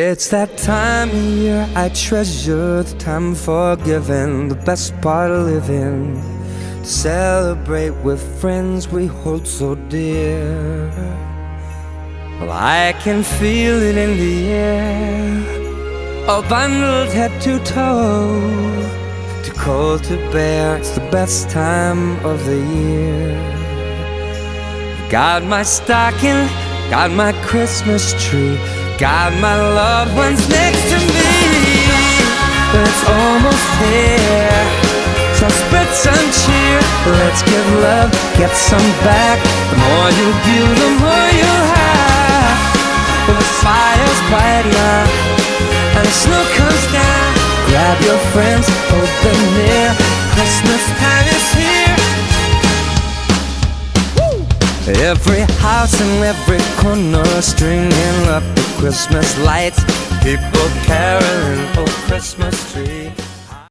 It's that time of year I treasure, the time for giving, the best part of living, to celebrate with friends we hold so dear. Well, I can feel it in the air, all bundled head to toe, too cold to bear, it's the best time of the year. Got my stocking, got my Christmas tree, got my loved ones next to me, but it's almost here, so spread some cheer. Let's give love, get some back. The more you give, the more you have. When the fire's bright now and the snow comes down, grab your friends, hold them near. Christmas time is here. Every house and every corner stringing up the Christmas lights, people caroling, oh Christmas tree.